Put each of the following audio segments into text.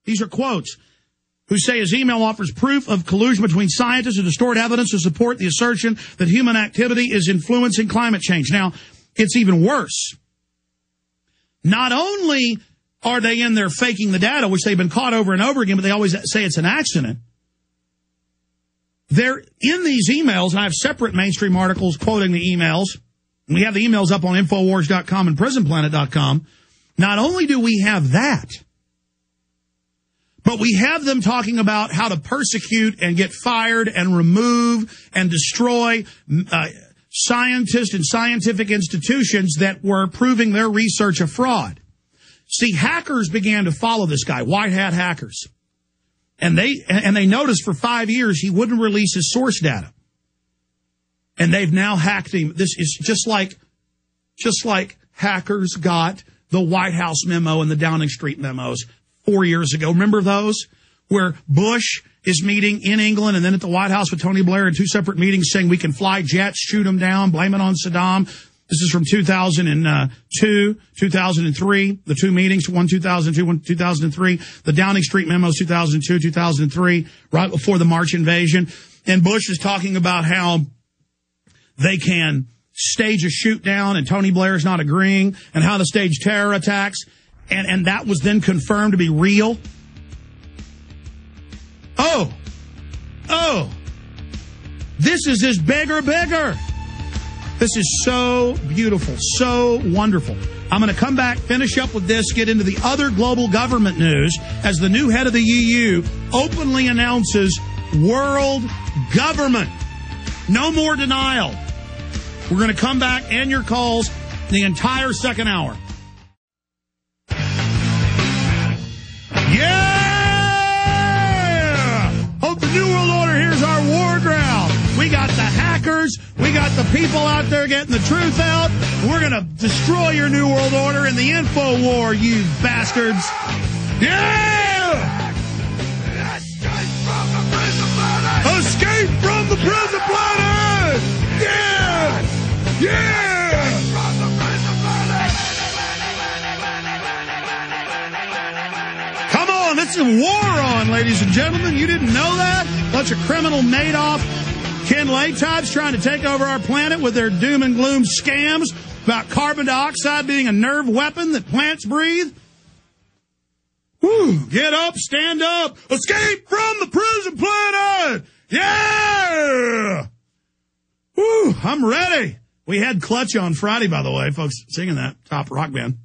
these are quotes, who say his email offers proof of collusion between scientists and distort evidence to support the assertion that human activity is influencing climate change. Now, it's even worse. Not only are they in there faking the data, which they've been caught over and over again, but they always say it's an accident. They're in these emails, and I have separate mainstream articles quoting the emails. We have the emails up on Infowars.com and PrisonPlanet.com. Not only do we have that, but we have them talking about how to persecute and get fired and remove and destroy scientists and scientific institutions that were proving their research a fraud. See, hackers began to follow this guy, white hat hackers. And they noticed for 5 years he wouldn't release his source data. And they've now hacked him. This is just like hackers got the White House memo and the Downing Street memos 4 years ago. Remember those? Where Bush is meeting in England and then at the White House with Tony Blair in 2 separate meetings saying we can fly jets, shoot them down, blame it on Saddam. This is from 2002, 2003, the 2 meetings, one 2002, one 2003, the Downing Street memos 2002, 2003, right before the March invasion. And Bush is talking about how they can stage a shoot down and Tony Blair is not agreeing, and how to stage terror attacks. And that was then confirmed to be real. Oh, this is just bigger. This is so beautiful, so wonderful. I'm going to come back, finish up with this, get into the other global government news as the new head of the EU openly announces world government. No more denial. We're going to come back and your calls the entire second hour. Yeah! Hope the New World Order hears our war growl. We got the hackers. We got the people out there getting the truth out. We're going to destroy your New World Order in the info war, you bastards. Yeah! Escape from the prison planet! Yeah! Yeah! Come on, this is war on, ladies and gentlemen. You didn't know that? Bunch of criminal Madoff Ken Lay types trying to take over our planet with their doom and gloom scams about carbon dioxide being a nerve weapon that plants breathe. Woo, get up, stand up, escape from the prison planet! Yeah! Woo, I'm ready. We had Clutch on Friday, by the way, folks, singing that top rock band,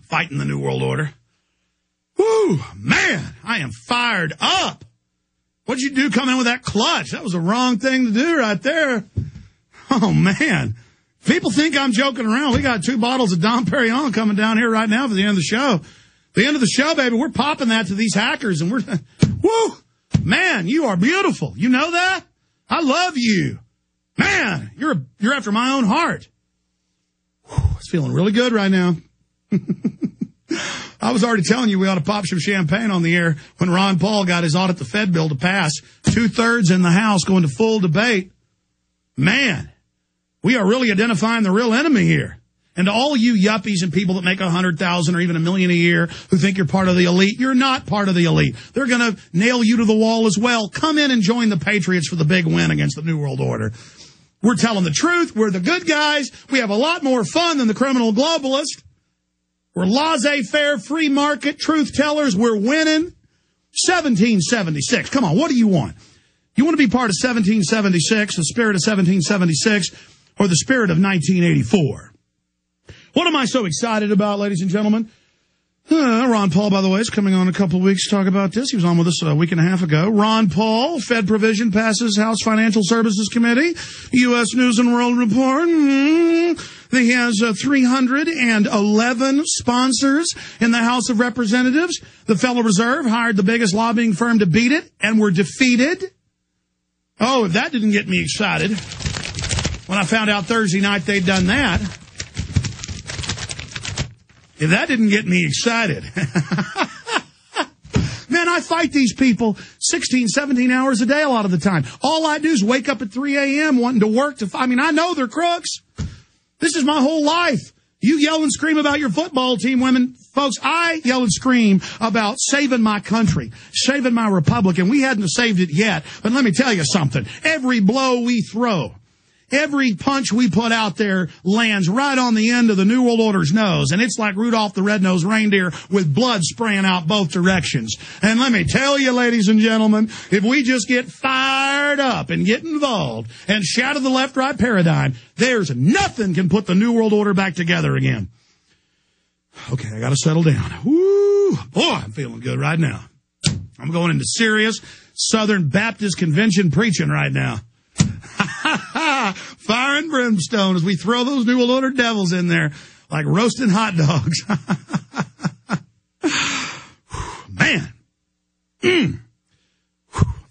fighting the New World Order. Woo, man, I am fired up. What'd you do coming in with that Clutch? That was the wrong thing to do right there. Oh, man. People think I'm joking around. We got 2 bottles of Dom Perignon coming down here right now for the end of the show. The end of the show, baby, we're popping that to these hackers, and we're, woo, man, you are beautiful. You know that? I love you. Man, you're after my own heart. Whew, it's feeling really good right now. I was already telling you we ought to pop some champagne on the air when Ron Paul got his audit the Fed bill to pass. 2/3 in the House going to full debate. Man, we are really identifying the real enemy here. And to all you yuppies and people that make 100,000 or even $1 million a year who think you're part of the elite, you're not part of the elite. They're going to nail you to the wall as well. Come in and join the Patriots for the big win against the New World Order. We're telling the truth. We're the good guys. We have a lot more fun than the criminal globalist. We're laissez-faire, free market, truth tellers. We're winning. 1776. Come on, what do you want? You want to be part of 1776, the spirit of 1776, or the spirit of 1984? What am I so excited about, ladies and gentlemen? Ron Paul, by the way, is coming on in a couple of weeks to talk about this. He was on with us a week and a half ago. Ron Paul, Fed provision passes House Financial Services Committee. U.S. News and World Report. He has 311 sponsors in the House of Representatives. The Federal Reserve hired the biggest lobbying firm to beat it and were defeated. Oh, if that didn't get me excited when I found out Thursday night they'd done that. If that didn't get me excited. Man, I fight these people 16, 17 hours a day a lot of the time. All I do is wake up at 3 a.m. wanting to work. I know they're crooks. This is my whole life. You yell and scream about your football team, women. Folks, I yell and scream about saving my country, saving my republic, and we hadn't saved it yet. But let me tell you something. Every blow we throw, every punch we put out there lands right on the end of the New World Order's nose, and it's like Rudolph the Red-Nosed Reindeer with blood spraying out both directions. And let me tell you, ladies and gentlemen, if we just get fired up and get involved and shatter the left-right paradigm, there's nothing can put the New World Order back together again. Okay, I got to settle down. Woo! Boy, I'm feeling good right now. I'm going into serious Southern Baptist Convention preaching right now. Fire and brimstone as we throw those New World Order devils in there like roasting hot dogs. Man. I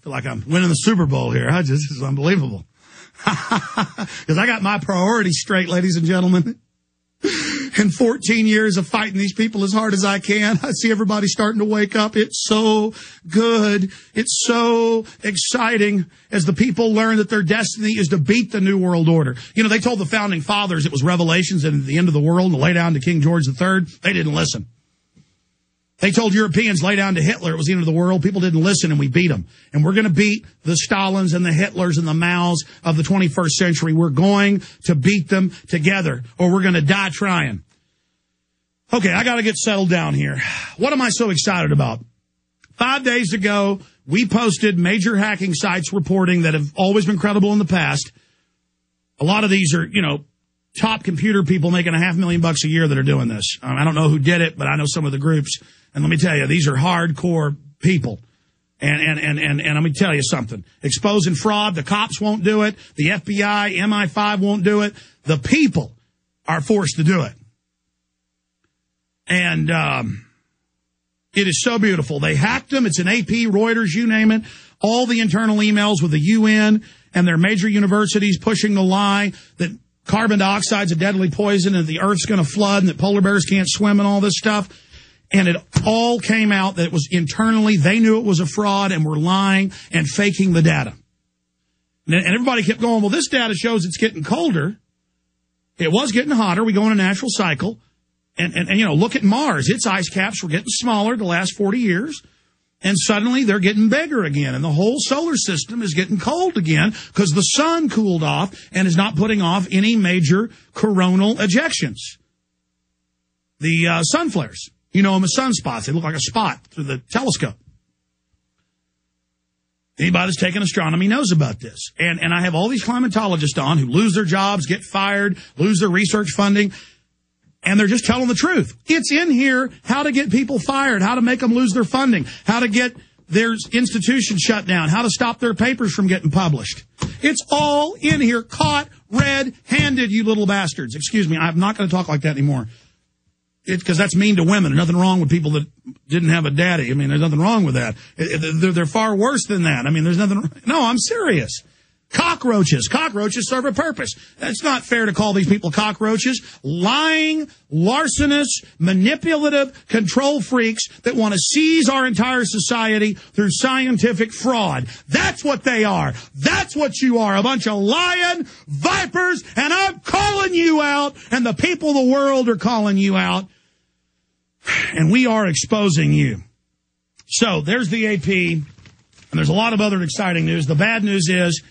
feel like I'm winning the Super Bowl here. This is unbelievable. Because I got my priorities straight, ladies and gentlemen. In 14 years of fighting these people as hard as I can, I see everybody starting to wake up. It's so good. It's so exciting as the people learn that their destiny is to beat the New World Order. You know, they told the founding fathers it was Revelations and the end of the world and to lay down to King George III. They didn't listen. They told Europeans lay down to Hitler. It was the end of the world. People didn't listen, and we beat them. And we're going to beat the Stalins and the Hitlers and the Maos of the 21st century. We're going to beat them together, or we're going to die trying. Okay, I got to get settled down here. What am I so excited about? 5 days ago, we posted major hacking sites reporting that have always been credible in the past. A lot of these are, top computer people making $500,000 a year that are doing this. I don't know who did it, but I know some of the groups. And let me tell you, these are hardcore people. And let me tell you something. Exposing fraud, the cops won't do it. The FBI, MI5 won't do it. The people are forced to do it. And it is so beautiful. They hacked them. It's an AP, Reuters, you name it. All the internal emails with the UN and their major universities pushing the lie that carbon dioxide's a deadly poison and the Earth's going to flood and that polar bears can't swim and all this stuff. And it all came out that it was internally, they knew it was a fraud and were lying and faking the data. And everybody kept going, well, this data shows it's getting colder. It was getting hotter. We go in a natural cycle. And look at Mars. Its ice caps were getting smaller the last 40 years. And suddenly they're getting bigger again. And the whole solar system is getting cold again because the sun cooled off and is not putting off any major coronal ejections. The sun flares. You know them as sunspots. They look like a spot through the telescope. Anybody that's taken astronomy knows about this. And I have all these climatologists on who lose their jobs, get fired, lose their research funding. And they're just telling the truth. It's in here how to get people fired, how to make them lose their funding, how to get their institutions shut down, how to stop their papers from getting published. It's all in here, caught red-handed, you little bastards. Excuse me, I'm not going to talk like that anymore. Because that's mean to women. There's nothing wrong with people that didn't have a daddy. I mean, there's nothing wrong with that. They're far worse than that. I mean, there's nothing. No, I'm serious. Cockroaches. Cockroaches serve a purpose. It's not fair to call these people cockroaches. Lying, larcenous, manipulative control freaks that want to seize our entire society through scientific fraud. That's what they are. That's what you are. A bunch of lying vipers, and I'm calling you out, and the people of the world are calling you out, and we are exposing you. So there's the AP, and there's a lot of other exciting news. The bad news is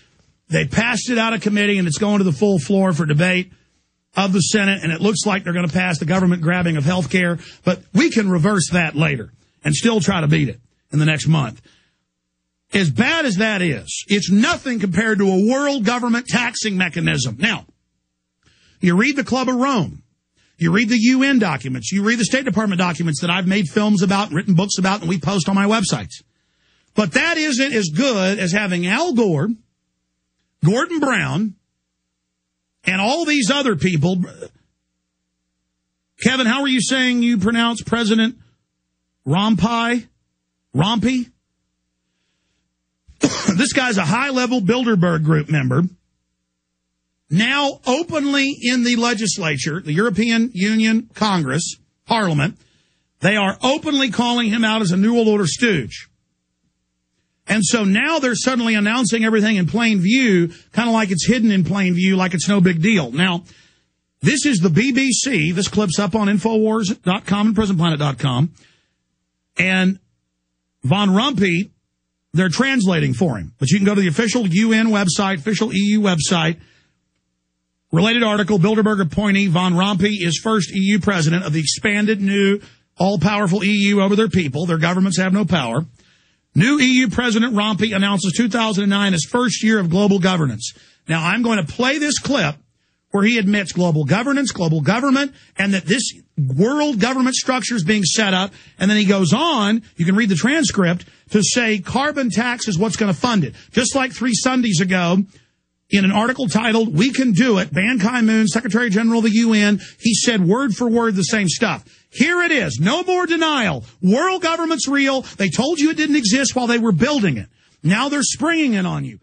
they passed it out of committee, and it's going to the full floor for debate of the Senate, and it looks like they're going to pass the government grabbing of health care, but we can reverse that later and still try to beat it in the next month. As bad as that is, it's nothing compared to a world government taxing mechanism. Now, you read the Club of Rome, you read the UN documents, you read the State Department documents that I've made films about and written books about and we post on my websites. But that isn't as good as having Al Gore, Gordon Brown, and all these other people. Kevin, how are you saying you pronounce President Rompuy? This guy's a high-level Bilderberg Group member, now openly in the legislature, the European Union Congress, Parliament. They are openly calling him out as a New World Order stooge. And so now they're suddenly announcing everything in plain view, kind of like it's hidden in plain view, like it's no big deal. Now, This is the BBC. This clip's up on Infowars.com and PrisonPlanet.com. And Von Rompuy, they're translating for him. But you can go to the official UN website, official EU website. Related article, Bilderberg appointee Von Rompuy is first EU president of the expanded new all-powerful EU over their people. Their governments have no power. New EU President Rompuy announces 2009 as first year of global governance. Now, I'm going to play this clip where he admits global governance, global government, and that this world government structure is being set up. And then he goes on, you can read the transcript, to say carbon tax is what's going to fund it. Just like 3 Sundays ago, in an article titled, "We Can Do It," Ban Ki-moon, Secretary General of the UN, he said word for word the same stuff. Here it is. No more denial. World government's real. They told you it didn't exist while they were building it. Now they're springing it on you.